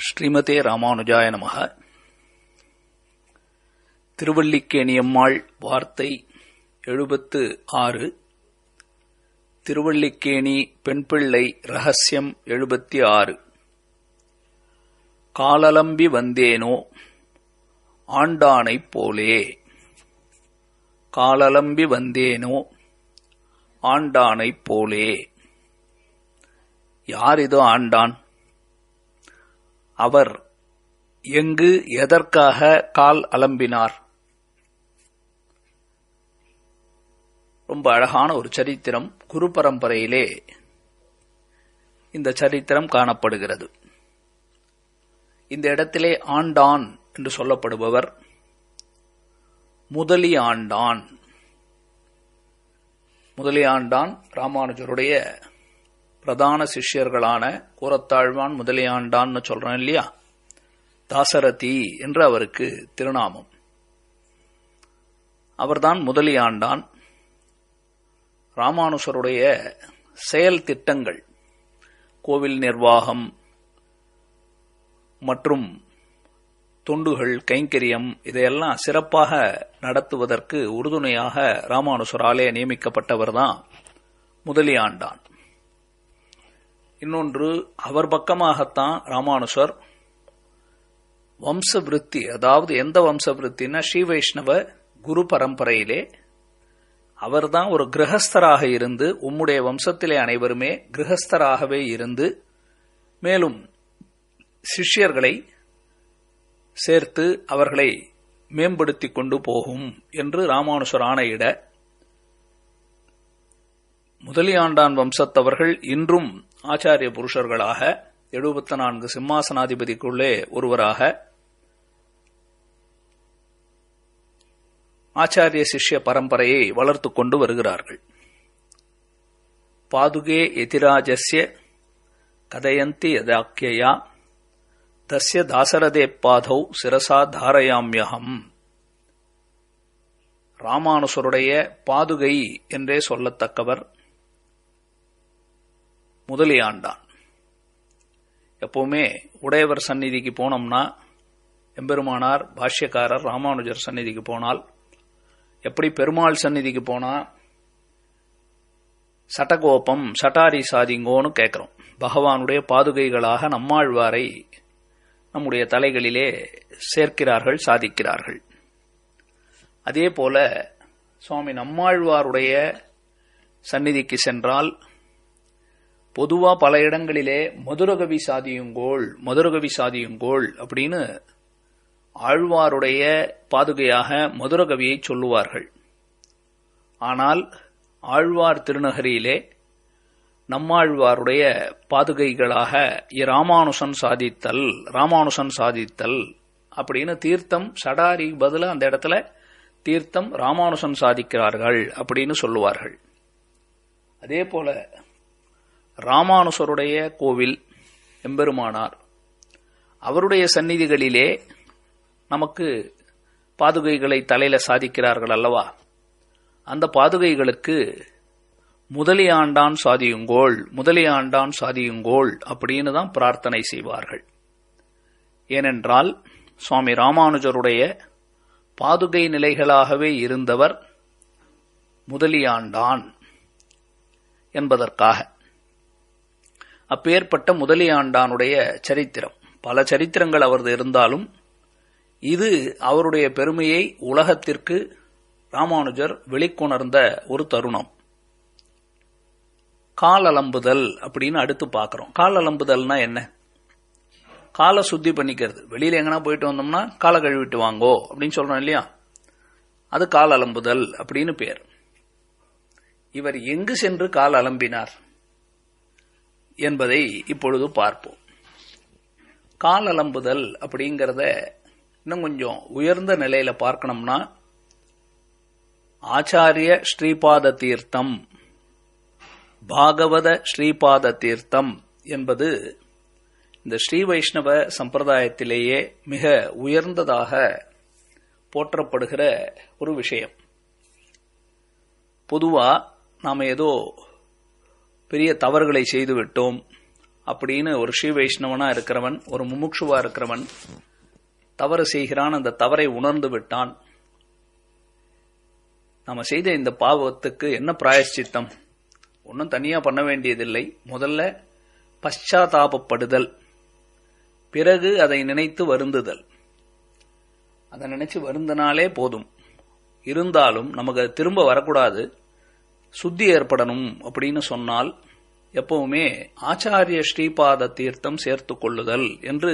ஸ்ரீமதே ராமானுஜாய நமஹ. திருவல்லிக்கேணியம்மாள் வார்த்தை 76. திருவல்லிக்கேணி பெண்பிள்ளை ரகசியம் 76. காலலம்பி வந்தேனோ ஆண்டானைப் போலே. காலலம்பி வந்தேனோ ஆண்டானைப் போலே. யார் இது ஆண்டான்? அவர் எங்கு எதற்காக கால் அலம்பினார்? ரொம்ப அழகான ஒரு சரித்திரம். குரு பரம்பரையிலே இந்த சரித்திரம் காணப்படுகிறது. இந்த இடத்திலே ஆண்டான் என்று சொல்லப்படுபவர் முதலி ஆண்டான். முதலி ஆண்டான் ராமானுஜருடைய பிரதான சிஷ்யர்களான கூரத்தாழ்வான் முதலியாண்டான்னு சொல்றோம் இல்லையா, தாசரதி என்று அவருக்கு திருநாமம். அவர்தான் முதலியாண்டான். ராமானுஜருடைய செயல் திட்டங்கள், கோவில் நிர்வாகம் மற்றும் தொண்டுகள், கைங்கரியம் இதையெல்லாம் சிறப்பாக நடத்துவதற்கு உறுதுணையாக ராமானுஜராலே நியமிக்கப்பட்டவர்தான் முதலியாண்டான். இன்னொன்று, அவர் பக்கமாகத்தான் ராமானுஜர் வம்சவிருத்தி, அதாவது எந்த வம்சவிருத்தின்னா ஸ்ரீ வைஷ்ணவ குரு பரம்பரையிலே அவர்தான் ஒரு கிரகஸ்தராக இருந்து, உம்முடைய வம்சத்திலே அனைவருமே கிரகஸ்தராகவே இருந்து மேலும் சிஷ்யர்களை சேர்த்து அவர்களை மேம்படுத்திக் கொண்டு போகும் என்று ராமானுஜர் ஆணையிட, முதலியாண்டான் வம்சத்தவர்கள் இன்றும் ஆச்சாரிய புருஷர்களாக 74 சிம்மாசனாதிபதிக்குள்ளே ஒருவராக ஆச்சாரிய சிஷ்ய பரம்பரையை வளர்த்துக் கொண்டு வருகிறார்கள். பாதுகே எதிராஜஸ்ய கதயந்தி யதாக்கியா தஸ்ய தாசரதே பாதௌ சிரசா தாரயாம்யகம். ராமானுஜருடைய பாதுகை என்றே சொல்லத்தக்கவர் முதலியாண்டான். எப்பவுமே உடையவர் சந்நிதிக்கு போனோம்னா, எம்பெருமானார் பாஷ்யக்காரர் ராமானுஜர் சந்நிதிக்கு போனால், எப்படி பெருமாள் சந்நிதிக்கு போனா சட்டகோபம் சட்டாரி சாதிங்கோன்னு கேட்கிறோம். பகவானுடைய பாதுகைகளாக நம்மாழ்வாரை நம்முடைய தலைகளிலே சேர்க்கிறார்கள், சாதிக்கிறார்கள். அதே போல சுவாமி நம்மாழ்வாருடைய சந்நிதிக்கு சென்றால் பொதுவா பல இடங்களிலே மதுரகவி சாதியுங்கோள், மதுரகவி சாதியுங்கோள் அப்படின்னு ஆழ்வாருடைய பாதுகையாக மதுரகவியை சொல்லுவார்கள். ஆனால் ஆழ்வார் திருநகரியிலே நம்மாழ்வாருடைய பாதுகைகளாக ராமானுஜன் சாதித்தல், ராமானுஜன் சாதித்தல் அப்படின்னு தீர்த்தம் சடாரி பதில அந்த இடத்துல தீர்த்தம் ராமானுஜன் சாதிக்கிறார்கள் அப்படின்னு சொல்லுவார்கள். அதே போல ராமானுஜருடைய கோவில் எம்பெருமானார் அவருடைய சந்நிதிகளிலே நமக்கு பாதுகைகளை தலையில சாதிக்கிறார்கள் அல்லவா, அந்த பாதுகைகளுக்கு முதலியாண்டான் சாதியுங்கோள், முதலியாண்டான் சாதியுங்கோள் அப்படின்னு தான் பிரார்த்தனை செய்வார்கள். ஏனென்றால் சுவாமி ராமானுஜருடைய பாதுகை நிலைகளாகவே இருந்தவர் முதலியாண்டான் என்பதற்காக. அப்பேற்பட்ட முதலியாண்டானுடைய சரித்திரம், பல சரித்திரங்கள் அவரது இருந்தாலும் இது அவருடைய பெருமையை உலகத்திற்கு ராமானுஜர் வெளிக்கொணர்ந்த ஒரு தருணம். கால் அலம்புதல் அப்படின்னு அடுத்து பார்க்கிறோம். கால் அலம்புதல்னா என்ன? காலை சுத்தி பண்ணிக்கிறது. வெளியில எங்கன்னா போயிட்டு வந்தோம்னா காலை கழுவிட்டு வாங்கோ அப்படின்னு சொல்றோம் இல்லையா, அது கால் அலம்புதல் அப்படின்னு பேர். இவர் எங்கு சென்று கால் அலம்பினார் என்பதை இப்பொழுது பார்ப்போம். கால் அலம்புதல் அப்படிங்கிறத இன்னும் கொஞ்சம் உயர்ந்த நிலையில பார்க்கணும்னா, ஆச்சாரிய ஸ்ரீபாத தீர்த்தம், பாகவத ஸ்ரீபாத தீர்த்தம் என்பது இந்த ஸ்ரீ வைஷ்ணவ சம்பிரதாயத்திலேயே மிக உயர்ந்ததாக போற்றப்படுகிற ஒரு விஷயம். பொதுவா நாம ஏதோ பெரிய தவறுகளை செய்துவிட்டோம், அப்படின்னு ஒரு ஸ்ரீ வைஷ்ணவனா இருக்கிறவன், ஒரு முமுட்சுவா இருக்கிறவன் தவறு செய்கிறான், அந்த தவறை உணர்ந்து விட்டான். நாம செய்த இந்த பாவத்துக்கு என்ன பிராயஷ்சித்தம்? ஒன்னும் தனியா பண்ண வேண்டியதில்லை. முதல்ல பశ్చాத்தாபப்படுதல், பிறகு அதை நினைத்து வருந்துதல். அதை நினைச்சு வருந்தினாலே போதும். இருந்தாலும் நமக்கு திரும்ப வரக்கூடாது, சுத்தி ஏற்படணும் அப்படின்னு சொன்னால் எப்பவுமே ஆச்சாரிய ஸ்ரீபாத தீர்த்தம் சேர்த்து கொள்ளுதல் என்று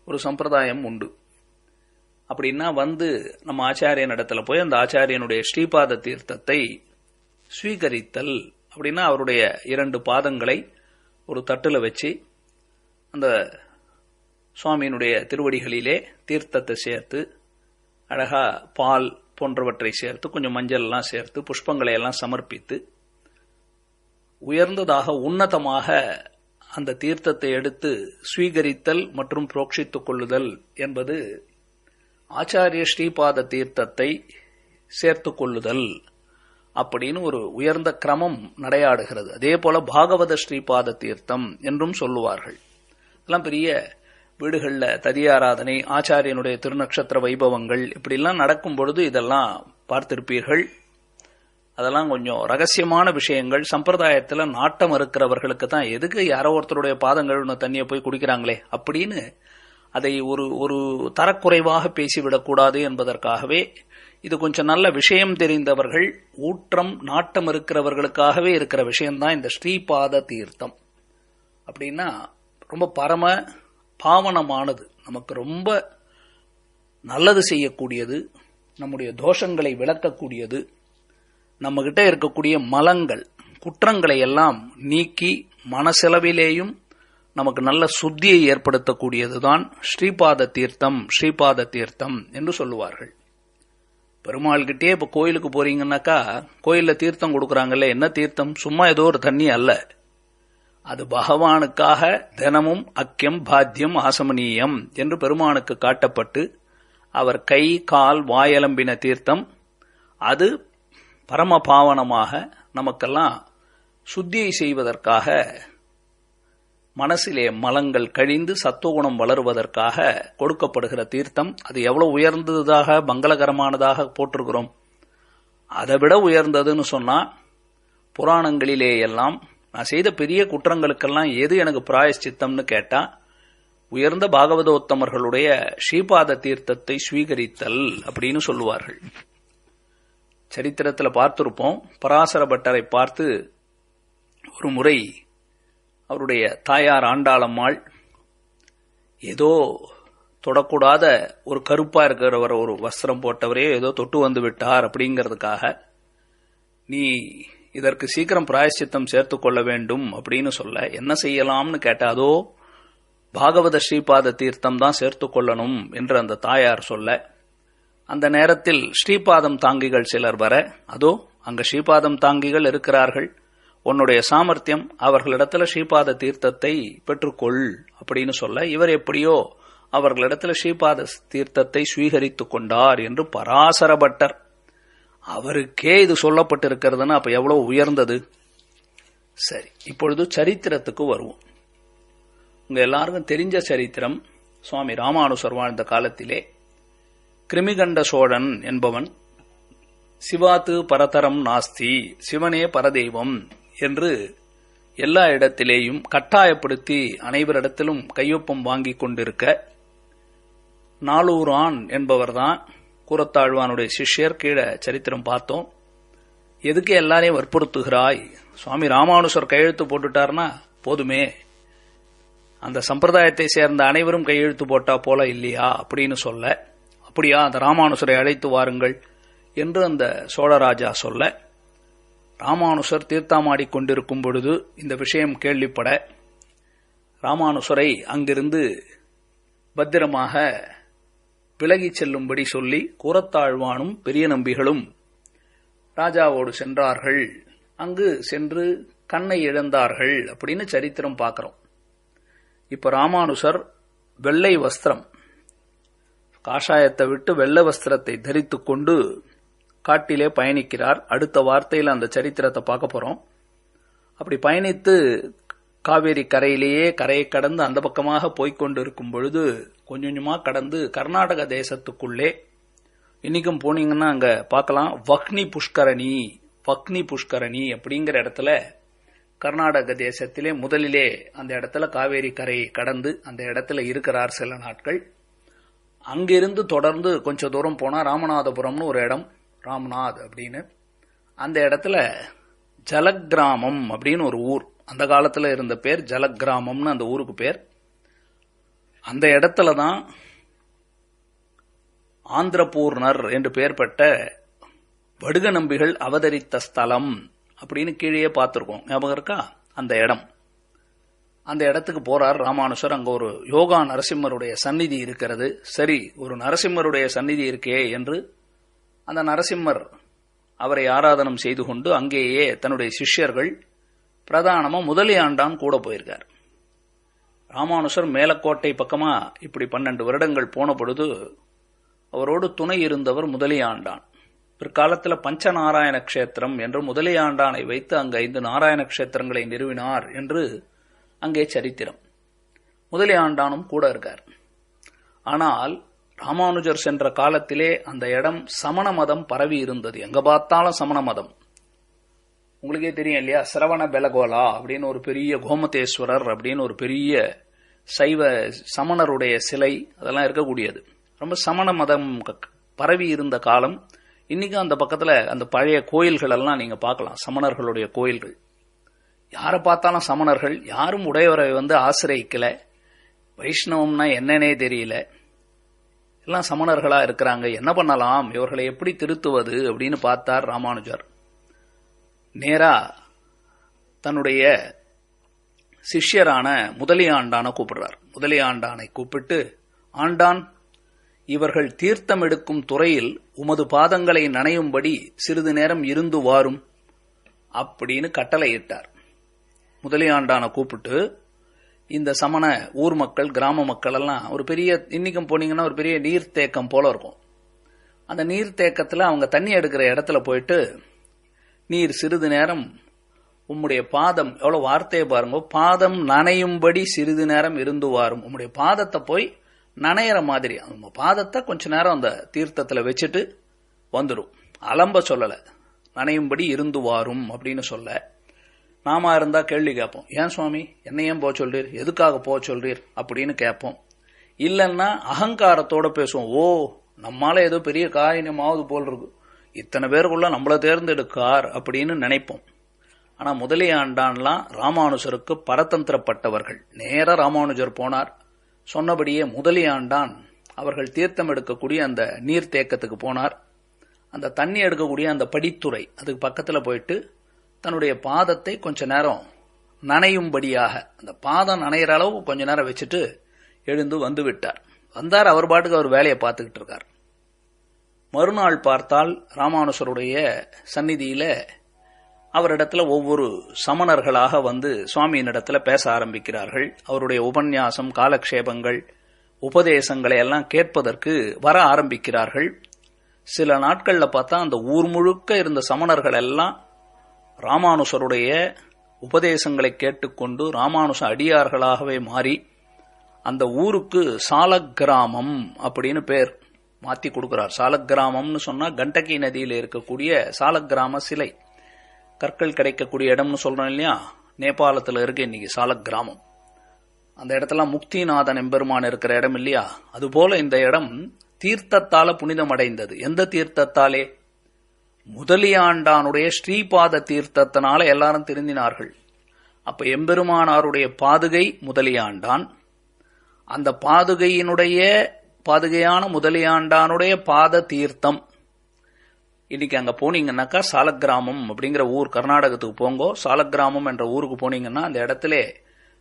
ஒரு சம்பிரதாயம் உண்டு. அப்படின்னா நம்ம ஆச்சாரியன் இடத்துல போய் அந்த ஆச்சாரியனுடைய ஸ்ரீபாத தீர்த்தத்தை ஸ்வீகரித்தல். அப்படின்னா அவருடைய 2 பாதங்களை ஒரு தட்டுல வச்சு அந்த சுவாமியினுடைய திருவடிகளிலே தீர்த்தத்தை சேர்த்து அழகா பால் போன்றவற்றை சேர்த்து கொஞ்சம் மஞ்சள் எல்லாம் சேர்த்து புஷ்பங்களை எல்லாம் சமர்ப்பித்து உயர்ந்ததாக உன்னதமாக அந்த தீர்த்தத்தை எடுத்து ஸ்வீகரித்தல் மற்றும் புரோக்ஷித்துக் கொள்ளுதல் என்பது ஆச்சாரிய ஸ்ரீபாத தீர்த்தத்தை சேர்த்து கொள்ளுதல் அப்படின்னு ஒரு உயர்ந்த கிரமம் நடையாடுகிறது. அதே போல பாகவத ஸ்ரீபாத தீர்த்தம் என்றும் சொல்லுவார்கள். இதெல்லாம் பெரிய வீடுகளில் ததியாராதனை, ஆச்சாரியனுடைய திருநக்ஷத்திர வைபவங்கள் இப்படிலாம் நடக்கும் பொழுது இதெல்லாம் பார்த்திருப்பீர்கள். அதெல்லாம் கொஞ்சம் ரகசியமான விஷயங்கள். சம்பிரதாயத்தில் நாட்டம் இருக்கிறவர்களுக்கு தான் எதுக்கு யாரோ ஒருத்தருடைய பாதங்கள் தண்ணியை போய் குடிக்கிறாங்களே அப்படின்னு அதை ஒரு தரக்குறைவாக பேசிவிடக்கூடாது என்பதற்காகவே இது கொஞ்சம் நல்ல விஷயம் தெரிந்தவர்கள், ஊற்றம் நாட்டம் இருக்கிறவர்களுக்காகவே இருக்கிற விஷயம்தான் இந்த ஸ்ரீபாத தீர்த்தம். அப்படின்னா ரொம்ப பரம பாவனமானது, நமக்கு ரொம்ப நல்லது செய்யக்கூடியது, நம்முடைய தோஷங்களை விளக்கக்கூடியது, நம்ம கிட்ட இருக்கக்கூடிய மலங்கள் குற்றங்களை எல்லாம் நீக்கி மனசெலவிலேயும் நமக்கு நல்ல சுத்தியை ஏற்படுத்தக்கூடியதுதான் ஸ்ரீபாத தீர்த்தம் என்று சொல்லுவார்கள். பெருமாள்கிட்டே இப்ப கோயிலுக்கு போறீங்கன்னாக்கா கோயில்ல தீர்த்தம் கொடுக்கறாங்கல்ல, என்ன தீர்த்தம்? சும்மா ஏதோ ஒரு தண்ணி அல்ல. அது பகவானுக்காக தினமும் அக்கியம் பாத்தியம் ஆசமனீயம் என்று பெருமானுக்கு காட்டப்பட்டு அவர் கை கால் வாயலம்பின தீர்த்தம். அது பரம பாவனமாக நமக்கெல்லாம் சுத்தியை செய்வதற்காக, மனசிலே மலங்கள் கழிந்து சத்துவகுணம் வளருவதற்காக கொடுக்கப்படுகிற தீர்த்தம். அது எவ்வளவு உயர்ந்ததாக மங்களகரமானதாக போட்டிருக்கிறோம். அதை விட உயர்ந்ததுன்னு சொன்னா புராணங்களிலே எல்லாம் நான் செய்த பெரிய குற்றங்களுக்கெல்லாம் எது எனக்கு பிராயஷ்சித்தம்னு கேட்டா உயர்ந்த பாகவதோத்தமர்களுடைய ஸ்ரீபாத தீர்த்தத்தை ஸ்வீகரித்தல் அப்படின்னு சொல்லுவார்கள். சரித்திரத்தில் பார்த்திருப்போம். பராசர பட்டரை பார்த்து ஒரு முறை அவருடைய தாயார் ஆண்டாளம்மாள் ஏதோ தொடக்கூடாத ஒரு கருப்பா இருக்கிறவர், ஒரு வஸ்திரம் போட்டவரே ஏதோ தொட்டு வந்து விட்டார் அப்படிங்கிறதுக்காக நீ இதற்கு சீக்கிரம் பிராயஷ்சித்தம் சேர்த்து கொள்ள வேண்டும் அப்படின்னு சொல்ல, என்ன செய்யலாம்னு கேட்ட, அதோ பாகவத ஸ்ரீபாத தீர்த்தம் தான் சேர்த்து கொள்ளணும் என்று அந்த தாயார் சொல்ல, அந்த நேரத்தில் ஸ்ரீபாதம் தாங்கிகள் சிலர் வர, அதோ அங்க ஸ்ரீபாதம் தாங்கிகள் இருக்கிறார்கள், உன்னுடைய சாமர்த்தியம் அவர்களிடத்துல ஸ்ரீபாத தீர்த்தத்தை பெற்றுக்கொள் அப்படின்னு சொல்ல, இவர் எப்படியோ அவர்களிடத்துல ஸ்ரீபாத தீர்த்தத்தை ஸ்வீகரித்துக் கொண்டார் என்று பராசர பட்டர். அவருக்கே இது சொல்லப்பட்டிருக்கிறதுன்னா அப்ப எவ்வளவு உயர்ந்தது. சரி, இப்பொழுது சரித்திரத்துக்கு வருவோம். உங்க எல்லாருக்கும் தெரிஞ்ச சரித்திரம். சுவாமி ராமானுசர் வாழ்ந்த காலத்திலே கிருமிகண்ட சோழன் என்பவன் சிவாத்து பரதரம் நாஸ்தி, சிவனே பரதெய்வம் என்று எல்லா இடத்திலேயும் கட்டாயப்படுத்தி அனைவரிடத்திலும் கையொப்பம் வாங்கிக் கொண்டிருக்க, நாளூரான் என்பவர்தான் கூரத்தாழ்வானுடைய சிஷ்யர். கீழே சரித்திரம் பார்த்தோம். எதுக்கு எல்லாரையும் வற்புறுத்துகிறாய்? சுவாமி ராமானுசர் கையெழுத்து போட்டுட்டார்னா போதுமே, அந்த சம்பிரதாயத்தை சேர்ந்த அனைவரும் கையெழுத்து போட்டா போல இல்லையா அப்படின்னு சொல்ல, அப்படியா, அந்த ராமானுசரை அழைத்து வாருங்கள் என்று அந்த சோழராஜா சொல்ல, ராமானுசர் தீர்த்தாமாடி கொண்டிருக்கும் பொழுது இந்த விஷயம் கேள்விப்பட ராமானுசரை அங்கிருந்து பத்திரமாக விலகிச் செல்லும்படி சொல்லி கூரத்தாழ்வானும் பெரிய நம்பிகளும் ராஜாவோடு சென்றார்கள். அங்கு சென்று கண்ணை இழந்தார்கள் அப்படின்னு சரித்திரம் பார்க்கிறோம். இப்ப ராமானுசர் வெள்ளை வஸ்திரம், காஷாயத்தை விட்டு வெள்ளை வஸ்திரத்தை தரித்துக் கொண்டு காட்டிலே பயணிக்கிறார். அடுத்த வார்த்தையில் அந்த சரித்திரத்தை பார்க்க போறோம். அப்படி பயணித்து காவேரி கரையிலேயே கரையை கடந்து அந்த பக்கமாக போய்கொண்டிருக்கும் பொழுது கொஞ்சம் கொஞ்சமா கடந்து கர்நாடக தேசத்துக்குள்ளே, இன்னைக்கும் போனீங்கன்னா அங்க பார்க்கலாம், வக்னி புஷ்கரணி அப்படிங்கிற இடத்துல கர்நாடக தேசத்திலே முதலிலே அந்த இடத்துல காவேரி கரையை கடந்து அந்த இடத்துல இருக்கிறார் சில நாட்கள். அங்கிருந்து தொடர்ந்து கொஞ்சம் தூரம் போனா ராமநாதபுரம்னு ஒரு இடம், ராம்நாத் அப்படின்னு, அந்த இடத்துல ஜலக்கிராமம் அப்படின்னு ஒரு ஊர், அந்த காலத்துல இருந்த பேர் ஜலக்கிராமம்னு அந்த ஊருக்கு பேர். அந்த இடத்துலதான் ஆந்திரபூர்ணர் என்று பெயர் பெற்ற வடுக நம்பிகள் அவதரித்த ஸ்தலம் அப்படின்னு கீழே பார்த்திருக்கோம், ஞாபகம் இருக்கா? அந்த இடம், அந்த இடத்துக்கு போறார் ராமானுஜர். அங்க ஒரு யோகா நரசிம்மருடைய சந்நிதி இருக்கிறது. சரி, ஒரு நரசிம்மருடைய சந்நிதி இருக்கே என்று அந்த நரசிம்மர் அவரை ஆராதனம் செய்து கொண்டு அங்கேயே தன்னுடைய சிஷ்யர்கள், பிரதானமா முதலியாண்டான் கூட போயிருக்கார். ராமானுஜர் மேலக்கோட்டை பக்கமா இப்படி 12 வருடங்கள் போன பொழுது அவரோடு துணை இருந்தவர் முதலியாண்டான். பிற்காலத்தில் பஞ்சநாராயண கஷேத்திரம் என்று முதலியாண்டானை வைத்து அங்கு 5 நாராயண கஷேத்திரங்களை நிறுவினார் என்று அங்கே சரித்திரம். முதலியாண்டானும் கூட இருக்கார். ஆனால் ராமானுஜர் சென்ற காலத்திலே அந்த இடம் சமண மதம் பரவி இருந்தது. எங்க பார்த்தாலும் சமண மதம். உங்களுக்கே தெரியும் இல்லையா, சிரவண பெலகோலா அப்படின்னு ஒரு பெரிய கோமதேஸ்வரர் அப்படின்னு ஒரு பெரிய சைவ சமணருடைய சிலை அதெல்லாம் இருக்கக்கூடியது. ரொம்ப சமண மதம் பரவி இருந்த காலம். இன்னைக்கும் அந்த பக்கத்துல அந்த பழைய கோயில்கள் எல்லாம் நீங்க பார்க்கலாம், சமணர்களுடைய கோயில்கள். யாரை பார்த்தாலும் சமணர்கள், யாரும் உடையவரை ஆசிரியக்கல, வைஷ்ணவம்னா என்னன்னே தெரியல, எல்லாம் சமணர்களா இருக்கிறாங்க. என்ன பண்ணலாம், இவர்களை எப்படி திருத்துவது அப்படின்னு பார்த்தார் ராமானுஜர். நேரா தன்னுடைய சிஷ்யரான முதலியாண்டானை கூப்பிடுறார். முதலியாண்டானை கூப்பிட்டு, ஆண்டான், இவர்கள் தீர்த்தம் எடுக்கும் துறையில் உமது பாதங்களை நனையும்படி சிறிது நேரம் இருந்து வாரும் அப்படின்னு கட்டளையிட்டார். முதலியாண்டானை கூப்பிட்டு, இந்த சமண ஊர் மக்கள், கிராம மக்கள் எல்லாம் ஒரு பெரிய, இன்னைக்கும் போனீங்கன்னா ஒரு பெரிய நீர்த்தேக்கம் போல இருக்கும். அந்த நீர்த்தேக்கத்துல அவங்க தண்ணி எடுக்கிற இடத்துல போயிட்டு, நீர் சிறிது நேரம் உம்முடைய பாதம், எவ்வளவு வார்த்தையை பாருங்க, பாதம் நனையும்படி சிறிது நேரம் இருந்து வாரும். உம்முடைய பாதத்தை போய் நனையிற மாதிரி நம்ம பாதத்தை கொஞ்ச நேரம் அந்த தீர்த்தத்துல வச்சுட்டு வந்துடும். அலம்ப சொல்லல, நனையும்படி இருந்து வாரும் அப்படின்னு சொல்ல. நாம இருந்தா கேள்வி கேட்போம், ஏன் சுவாமி என்ன ஏன் போக சொல்றீர், எதுக்காக போக சொல்றீர் அப்படின்னு கேட்போம். இல்லைன்னா அகங்காரத்தோட பேசுவோம், ஓ நம்மால ஏதோ பெரிய காரியமாவது போல் இருக்கு, இத்தனை பேருக்குள்ள நம்மள தேர்ந்தெடுக்கார் அப்படின்னு நினைப்போம். ஆனா முதலியாண்டான்லாம் ராமானுஜருக்கு பரதந்திரப்பட்டவர்கள். நேர ராமானுஜர் போனார், சொன்னபடியே முதலியாண்டான் அவர்கள் தீர்த்தம் எடுக்கக்கூடிய அந்த நீர்த்தேக்கத்துக்கு போனார். அந்த தண்ணி எடுக்கக்கூடிய அந்த படித்துறை அதுக்கு பக்கத்துல போயிட்டு தன்னுடைய பாதத்தை கொஞ்ச நேரம் நனையும்படியாக, அந்த பாதம் நனைகிற அளவு கொஞ்ச நேரம் வச்சுட்டு எழுந்து வந்து விட்டார். வந்தார், அவர் பாட்டுக்கு அவர் வேலையை பார்த்துக்கிட்டு இருக்கார். மறுநாள் பார்த்தால் ராமானுஜருடைய சந்நிதியில அவரிடத்துல ஒவ்வொரு சமணர்களாக வந்து சுவாமியினிடத்துல பேச ஆரம்பிக்கிறார்கள். அவருடைய உபன்யாசம், காலக்ஷேபங்கள், உபதேசங்களை எல்லாம் கேட்பதற்கு வர ஆரம்பிக்கிறார்கள். சில நாட்கள்ல பார்த்தா அந்த ஊர் முழுக்க இருந்த சமணர்கள் எல்லாம் ராமானுஜருடைய உபதேசங்களை கேட்டுக்கொண்டு ராமானுஜ அடியார்களாகவே மாறி அந்த ஊருக்கு சாலக்கிராமம் அப்படின்னு பேர் மாத்தி கொடுக்கிறார். சாலக்கிராமம்னு சொன்னா கண்டகி நதியில் இருக்கக்கூடிய சாலக்கிராம சிலை, கற்கள் கிடைக்கக்கூடிய இடம்னு சொல்றோம் இல்லையா, நேபாளத்தில் இருக்கு இன்னைக்கு சாலக்கிராமம். அந்த இடத்துல முக்திநாதன் எம்பெருமான் இருக்கிற இடம் இல்லையா, அதுபோல இந்த இடம் தீர்த்தத்தால புனிதம் அடைந்தது. எந்த தீர்த்தத்தாலே? முதலியாண்டானுடைய ஸ்ரீபாத தீர்த்தத்தினால எல்லாரும் திருந்தினார்கள். அப்ப எம்பெருமானாருடைய பாதுகை முதலியாண்டான், அந்த பாதுகையான முதலியாண்டானுடைய பாத தீர்த்தம். இன்னைக்கு அங்க போனீங்கன்னாக்கா சாலக்கிராமம் அப்படிங்கிற ஊர், கர்நாடகத்துக்கு போங்கோ, சாலக்கிராமம் என்ற ஊருக்கு போனீங்கன்னா அந்த இடத்துல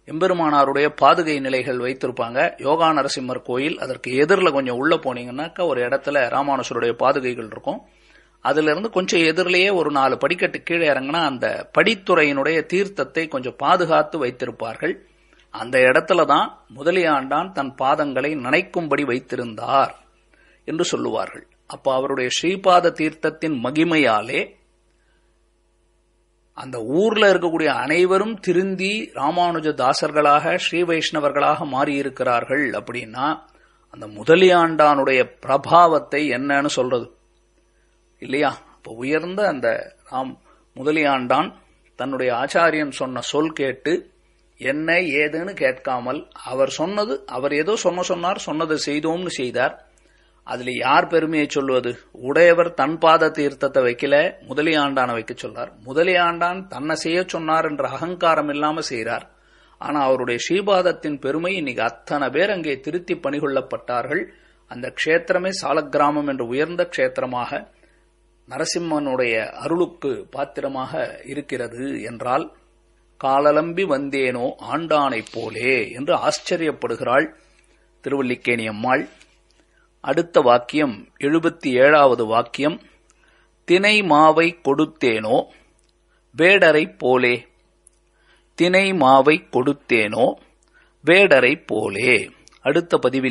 எம்பெருமானாருடைய பாதுகை நிலைகள் வைத்திருப்பாங்க. யோகா நரசிம்மர் கோயில், அதற்கு எதிரில் கொஞ்சம் உள்ள போனீங்கன்னாக்கா ஒரு இடத்துல ராமானுஜருடைய பாதுகைகள் இருக்கும். அதுல இருந்து கொஞ்சம் எதிரிலேயே ஒரு 4 படிக்கட்டு கீழே இறங்கினா அந்த படித்துறையினுடைய தீர்த்தத்தை கொஞ்சம் பாதுகாத்து வைத்திருப்பார்கள். அந்த இடத்துலதான் முதலியாண்டான் தன் பாதங்களை நனைக்கும்படி வைத்திருந்தார் என்று சொல்லுவார்கள். அப்ப அவருடைய ஸ்ரீபாத தீர்த்தத்தின் மகிமையாலே அந்த ஊர்ல இருக்கக்கூடிய அனைவரும் திருந்தி ராமானுஜ தாசர்களாக ஸ்ரீ வைஷ்ணவர்களாக மாறியிருக்கிறார்கள் அப்படின்னா அந்த முதலியாண்டானுடைய பிரபாவத்தை என்னன்னு சொல்றது இல்லையா? இப்ப உயர்ந்த அந்த முதலியாண்டான் தன்னுடைய ஆச்சாரியன் சொன்ன சொல் கேட்டு என்ன ஏதுன்னு கேட்காமல் அவர் ஏதோ சொன்னார், சொன்னதை செய்தோம்னு செய்தார். அதுல யார் பெருமையை சொல்வது? உடையவர் தன் பாத தீர்த்தத்தை வைக்கல, முதலியாண்டான வைக்க சொல்றார். முதலியாண்டான் தன்னை செய்ய சொன்னார் என்ற அகங்காரம் இல்லாம செய்கிறார். ஆனா அவருடைய ஸ்ரீபாதத்தின் பெருமை இன்னைக்கு அத்தனை பேர் அங்கே திருத்தி பணிகொள்ளப்பட்டார்கள். அந்த க்ஷேத்திரமே சாலக்கிராமம் என்ற உயர்ந்த க்ஷேத்திரமாக நரசிம்மனுடைய அருளுக்கு பாத்திரமாக இருக்கிறது என்றால் காலலம்பி வந்தேனோ ஆண்டானைப் போலே என்று ஆச்சரியப்படுகிறாள் திருவல்லிக்கேணி அம்மாள். அடுத்த வாக்கியம் 77வது வாக்கியம். தினை மாவை கொடுத்தேனோ வேடரை போலே. தினை மாவை கொடுத்தேனோ வேடரை போலே. அடுத்த பதிவில்